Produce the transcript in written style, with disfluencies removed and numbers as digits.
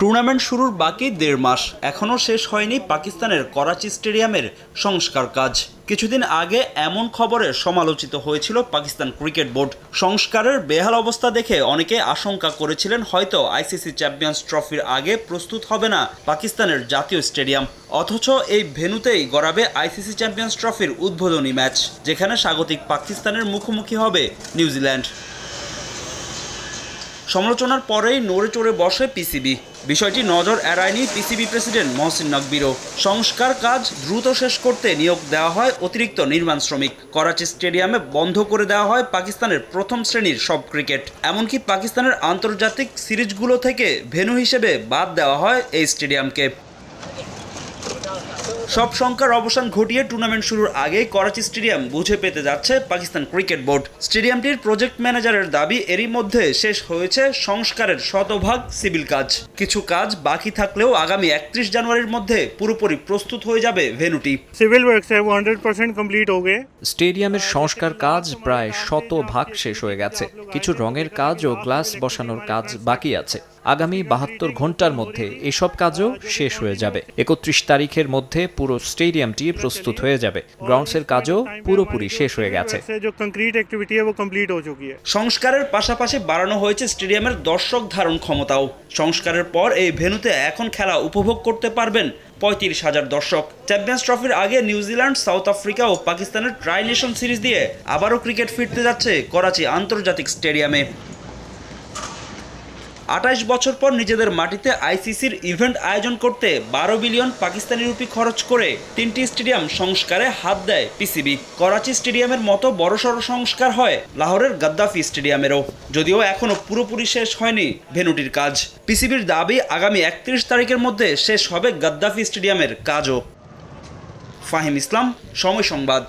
Tournament শুরুর বাকি 1.5 মাস, এখনও শেষ হয়নি পাকিস্তানের করাচি স্টেডিয়ামের সংস্কার কাজ। কিছুদিন আগে এমন খবরে সমালোচিত হয়েছিল পাকিস্তান ক্রিকেট বোর্ড। সংস্কারের বেহাল অবস্থা দেখে অনেকে আশঙ্কা করেছিলেন হয়তো আইসিসি চ্যাম্পিয়ন্স ট্রফির আগে প্রস্তুত হবে না পাকিস্তানের জাতীয় স্টেডিয়াম। অথচ এই ভেন্যুতেই গড়াবে আইসিসি চ্যাম্পিয়ন্স ট্রফির উদ্বোধনী ম্যাচ, যেখানে স্বাগতিক পাকিস্তানের মুখোমুখি হবে নিউজিল্যান্ড। সমালোচনার পরেই নড়ে চড়ে বসে পিসিবি। বিষয়টি নজর এড়ায়নি পিসিবি প্রেসিডেন্ট মহসিন নকবীরও। সংস্কার কাজ দ্রুত শেষ করতে নিয়োগ দেওয়া হয় অতিরিক্ত নির্মাণ শ্রমিক। করাচি স্টেডিয়ামে বন্ধ করে দেওয়া হয় পাকিস্তানের প্রথম শ্রেণীর সব ক্রিকেট। এমনকি পাকিস্তানের আন্তর্জাতিক সিরিজগুলো থেকে ভেন্যু হিসেবে বাদ দেওয়া হয় এই স্টেডিয়ামকে। সব শঙ্কার অবসান ঘটিয়ে টুর্নামেন্ট শুরুর আগেই করাচি স্টেডিয়াম বুঝে পেতে যাচ্ছে পাকিস্তান ক্রিকেট বোর্ড। স্টেডিয়ামটির প্রজেক্ট ম্যানেজারের দাবি, এরই মধ্যে শেষ হয়েছে সংস্কারের শতভাগ সিভিল কাজ। কিছু কাজ বাকি থাকলেও আগামী 31 জানুয়ারির মধ্যে পুরোপুরি প্রস্তুত হয়ে যাবে ভেন্যুটি। সিভিল ওয়ার্কস 100% কমপ্লিট হয়ে গেছে। স্টেডিয়ামের সংস্কার কাজ প্রায় শতভাগ শেষ হয়ে গেছে। কিছু রঙের কাজ ও গ্লাস বসানোর কাজ বাকি আছে। আগামী 72 ঘন্টার মধ্যে এসব কাজও শেষ হয়ে যাবে। 31 তারিখের মধ্যে পুরো স্টেডিয়ামটি প্রস্তুত হয়ে যাবে। গ্রাউন্ডসের কাজও পুরোপুরি শেষ হয়ে গেছে। সংস্কারের পাশাপাশি বাড়ানো হয়েছে স্টেডিয়ামের দর্শক ধারণ ক্ষমতাও। সংস্কারের পর এই ভেন্যুতে এখন খেলা উপভোগ করতে পারবেন 35,000 দর্শক। চ্যাম্পিয়ন্স ট্রফির আগে নিউজিল্যান্ড, সাউথ আফ্রিকা ও পাকিস্তানের ট্রাই নেশন সিরিজ দিয়ে আবারও ক্রিকেট ফিরতে যাচ্ছে করাচি আন্তর্জাতিক স্টেডিয়ামে। 28 বছর পর নিজেদের মাটিতে আইসিসির ইভেন্ট আয়োজন করতে 12 বিলিয়ন পাকিস্তানি রুপি খরচ করে 3টি স্টেডিয়াম সংস্কারে হাত দেয় পিসিবি। করাচি স্টেডিয়ামের মতো বড়সড় সংস্কার হয় লাহোরের গাদ্দাফি স্টেডিয়ামেরও, যদিও এখনও পুরোপুরি শেষ হয়নি ভেন্যুটির কাজ। পিসিবির দাবি, আগামী 31 তারিখের মধ্যে শেষ হবে গাদ্দাফি স্টেডিয়ামের কাজও। ফাহিম ইসলাম, সময় সংবাদ।